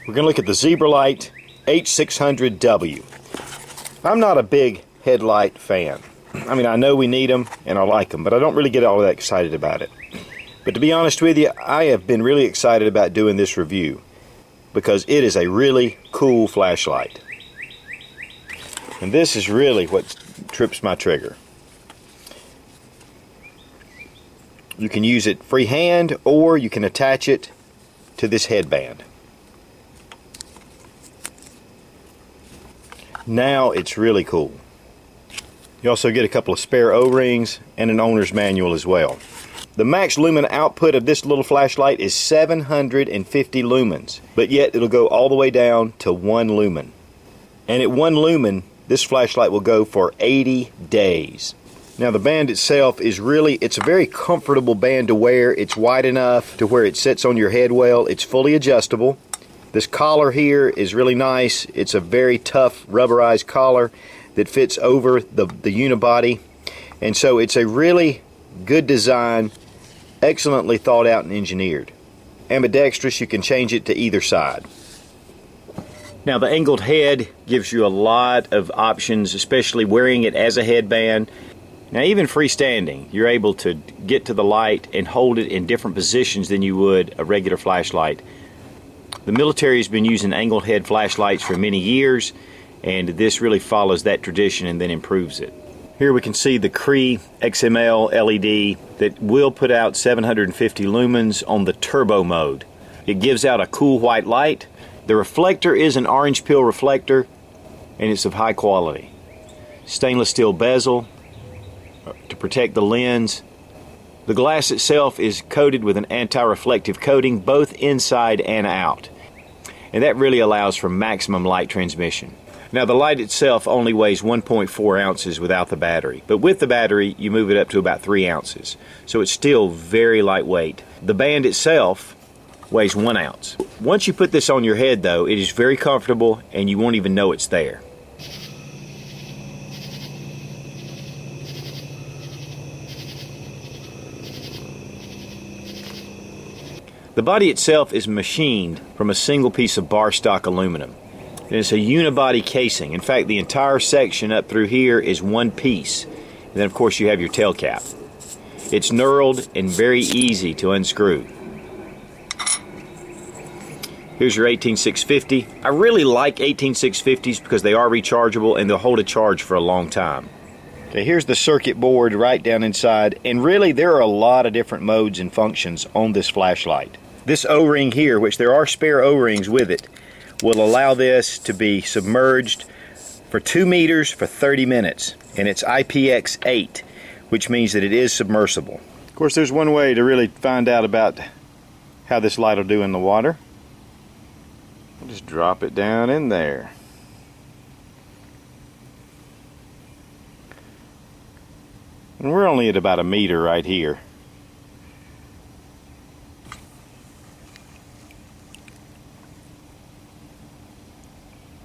We're going to look at the ZebraLight H600W. I'm not a big headlight fan. I mean, I know we need them and I like them, but I don't really get all that excited about it. But to be honest with you, I have been really excited about doing this review because it is a really cool flashlight. And this is really what trips my trigger. You can use it freehand or you can attach it to this headband. Now it's really cool. You also get a couple of spare O-rings and an owner's manual as well. The max lumen output of this little flashlight is 750 lumens, but yet it'll go all the way down to 1 lumen. And at 1 lumen, this flashlight will go for 80 days. Now the band itself is it's a very comfortable band to wear. It's wide enough to where it sits on your head well. It's fully adjustable. This collar here is really nice. It's a very tough rubberized collar that fits over the unibody. And so it's a really good design, excellently thought out and engineered. Ambidextrous, you can change it to either side. Now the angled head gives you a lot of options, especially wearing it as a headband. Now even freestanding, you're able to get to the light and hold it in different positions than you would a regular flashlight. The military has been using angled head flashlights for many years, and this really follows that tradition and then improves it. Here we can see the Cree XM-L LED that will put out 750 lumens on the turbo mode. It gives out a cool white light. The reflector is an orange peel reflector, and it's of high quality. Stainless steel bezel to protect the lens. The glass itself is coated with an anti-reflective coating both inside and out, and that really allows for maximum light transmission. Now the light itself only weighs 1.4 ounces without the battery, but with the battery you move it up to about 3 ounces, so it's still very lightweight. The band itself weighs 1 ounce. Once you put this on your head though, it is very comfortable and you won't even know it's there. The body itself is machined from a single piece of bar stock aluminum. And it's a unibody casing. In fact, the entire section up through here is one piece. And then of course you have your tail cap. It's knurled and very easy to unscrew. Here's your 18650. I really like 18650s because they are rechargeable and they'll hold a charge for a long time. Okay, here's the circuit board right down inside, and really there are a lot of different modes and functions on this flashlight. This O-ring here, which there are spare O-rings with it, will allow this to be submerged for 2 meters for 30 minutes, and it's IPX8, which means that it is submersible. Of course, there's one way to really find out about how this light will do in the water. I'll just drop it down in there. And we're only at about 1 meter right here.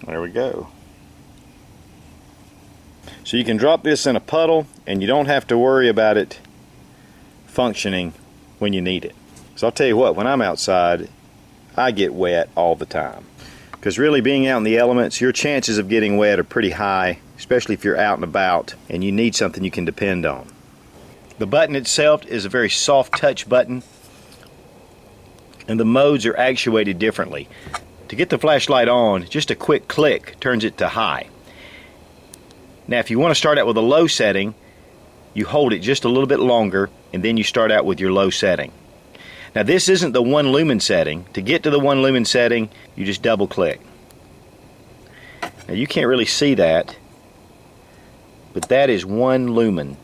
There we go. So you can drop this in a puddle and you don't have to worry about it functioning when you need it. So I'll tell you what, when I'm outside, I get wet all the time. Because really being out in the elements, your chances of getting wet are pretty high, especially if you're out and about and you need something you can depend on. The button itself is a very soft touch button, and the modes are actuated differently. To get the flashlight on, just a quick click turns it to high. Now if you want to start out with a low setting, you hold it just a little bit longer and then you start out with your low setting. Now this isn't the 1 lumen setting. To get to the 1 lumen setting, you just double click. Now you can't really see that, but that is 1 lumen.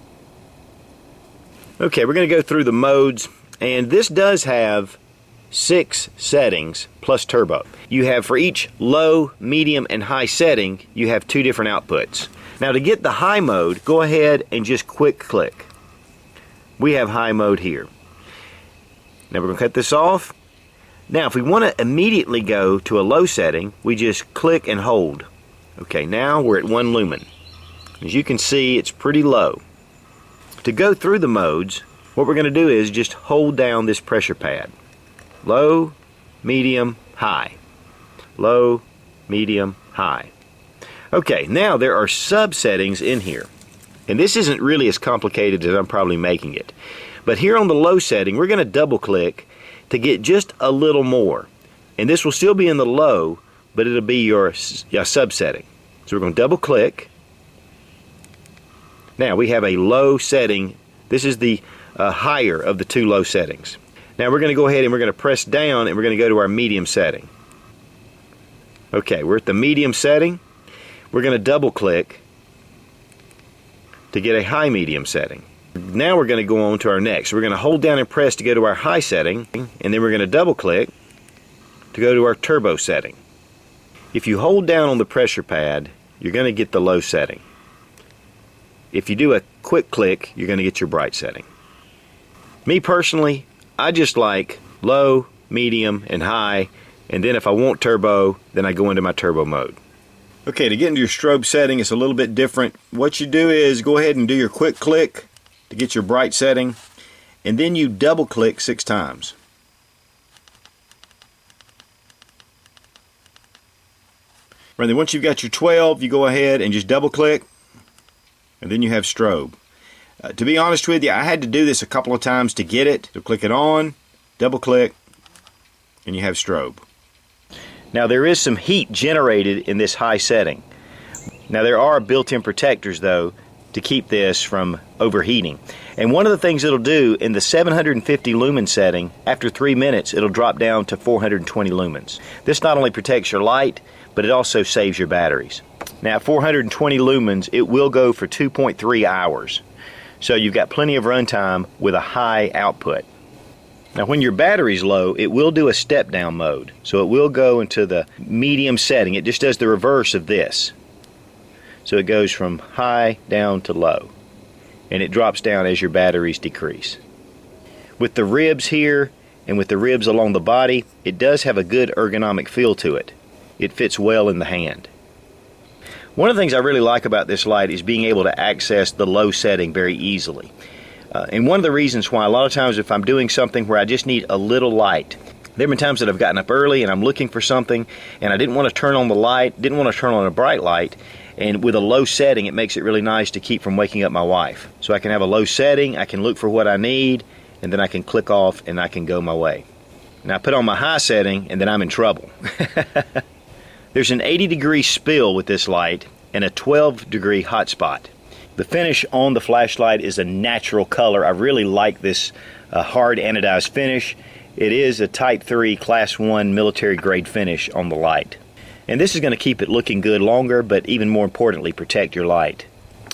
Okay, we're going to go through the modes, and this does have 6 settings plus turbo. You have for each low, medium, and high setting, you have 2 different outputs. Now to get the high mode, go ahead and just quick click. We have high mode here. Now we're going to cut this off. Now if we want to immediately go to a low setting, we just click and hold. Okay, now we're at 1 lumen. As you can see, it's pretty low. To go through the modes, what we're going to do is just hold down this pressure pad. Low, medium, high. low, medium, high. Okay, now there are sub settings in here. And this isn't really as complicated as I'm probably making it. But here on the low setting, we're going to double click to get just a little more. And this will still be in the low, but it'll be your sub setting. So we're going to double click. Now we have a low setting. This is the higher of the two low settings. Now we're going to go ahead and we're going to press down and we're going to go to our medium setting. Okay, we're at the medium setting. We're going to double click to get a high medium setting. Now we're going to go on to our next. We're going to hold down and press to go to our high setting, and then we're going to double click to go to our turbo setting. If you hold down on the pressure pad, you're going to get the low setting. If you do a quick click, you're going to get your bright setting. Me personally, I just like low, medium, and high, and then if I want turbo, then I go into my turbo mode. Okay, to get into your strobe setting, it's a little bit different. What you do is go ahead and do your quick click to get your bright setting, and then you double click 6 times. And then once you've got your 12, you go ahead and just double click, and then you have strobe. To be honest with you, I had to do this a couple of times to get it. So click it on, double click, and you have strobe. Now there is some heat generated in this high setting. Now there are built-in protectors though to keep this from overheating. And one of the things it'll do in the 750 lumen setting, after 3 minutes it'll drop down to 420 lumens. This not only protects your light, but it also saves your batteries. Now at 420 lumens it will go for 2.3 hours. So you've got plenty of runtime with a high output. Now when your battery's low, it will do a step down mode. So it will go into the medium setting. It just does the reverse of this. So it goes from high down to low. And it drops down as your batteries decrease. With the ribs here and with the ribs along the body, it does have a good ergonomic feel to it. It fits well in the hand. One of the things I really like about this light is being able to access the low setting very easily. And one of the reasons why a lot of times if I'm doing something where I just need a little light, there have been times that I've gotten up early and I'm looking for something and I didn't want to turn on the light, didn't want to turn on a bright light, and with a low setting it makes it really nice to keep from waking up my wife. So I can have a low setting, I can look for what I need, and then I can click off and I can go my way. Now I put on my high setting and then I'm in trouble. There's an 80-degree spill with this light and a 12-degree hot spot. The finish on the flashlight is a natural color. I really like this hard anodized finish. It is a Type 3 Class 1 military grade finish on the light. And this is going to keep it looking good longer, but even more importantly, protect your light.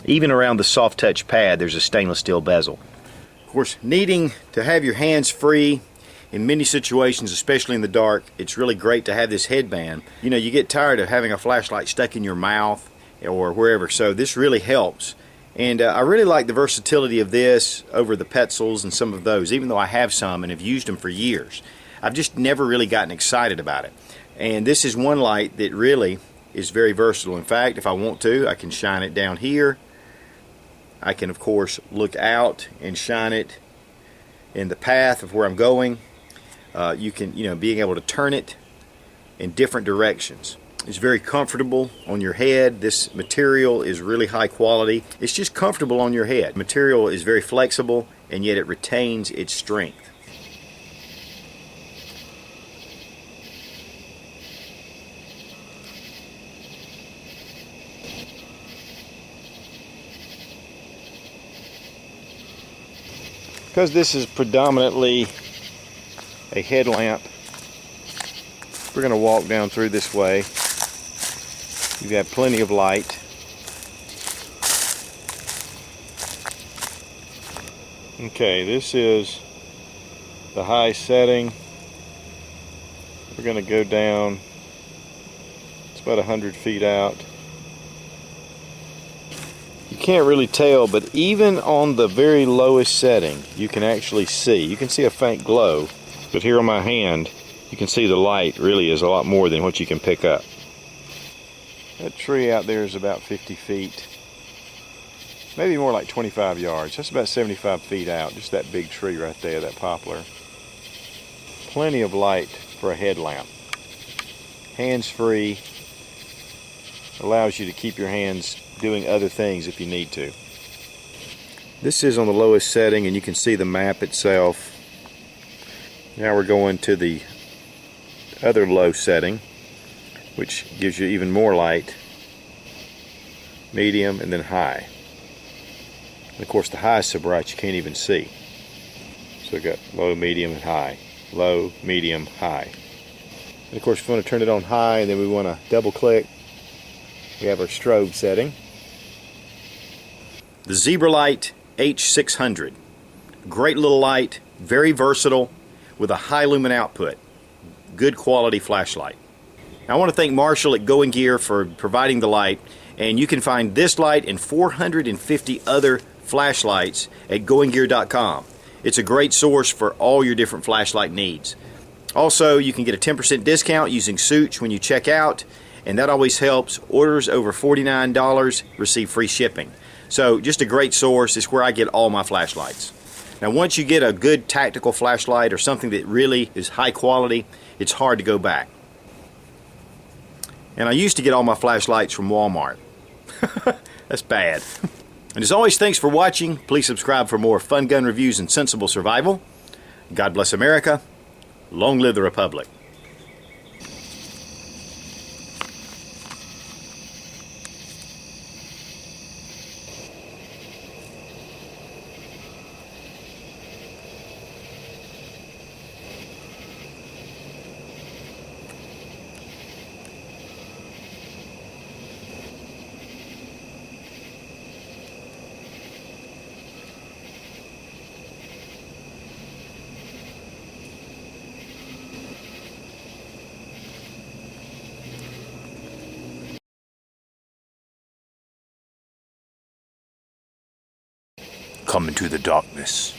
Even around the soft touch pad, there's a stainless steel bezel. Of course, needing to have your hands free in many situations, especially in the dark, it's really great to have this headband. You know, you get tired of having a flashlight stuck in your mouth or wherever, so this really helps. And I really like the versatility of this over the Petzls and some of those, even though I have some and have used them for years. I've just never really gotten excited about it. And this is one light that really is very versatile. In fact, if I want to, I can shine it down here. I can, of course, look out and shine it in the path of where I'm going. You can, being able to turn it in different directions. It's very comfortable on your head. This material is really high quality. It's just comfortable on your head. The material is very flexible and yet it retains its strength. Because this is predominantly a headlamp, we're going to walk down through this way. You've got plenty of light. Okay, this is the high setting. We're going to go down. It's about 100 feet out. You can't really tell, but even on the very lowest setting, you can actually see. You can see a faint glow, but here on my hand, you can see the light really is a lot more than what you can pick up. That tree out there is about 50 feet, maybe more like 25 yards. That's about 75 feet out, just that big tree right there, that poplar. Plenty of light for a headlamp. hands-free, allows you to keep your hands doing other things if you need to. This is on the lowest setting, and you can see the map itself. Now we're going to the other low setting, which gives you even more light. Medium, and then high. And of course the high is so bright you can't even see. So we've got low, medium, and high. Low, medium, high. And of course if we want to turn it on high and then we want to double click, we have our strobe setting. The ZebraLight H600. Great little light, very versatile, with a high lumen output. Good quality flashlight. Now, I want to thank Marshall at Going Gear for providing the light, and you can find this light and 450 other flashlights at goinggear.com. It's a great source for all your different flashlight needs. Also, you can get a 10% discount using Such when you check out, and that always helps. Orders over $49 receive free shipping. So just a great source. It's where I get all my flashlights. Now, once you get a good tactical flashlight or something that really is high quality, it's hard to go back. And I used to get all my flashlights from Walmart. That's bad. And as always, thanks for watching. Please subscribe for more fun gun reviews and sensible survival. God bless America. Long live the Republic. Come into the darkness.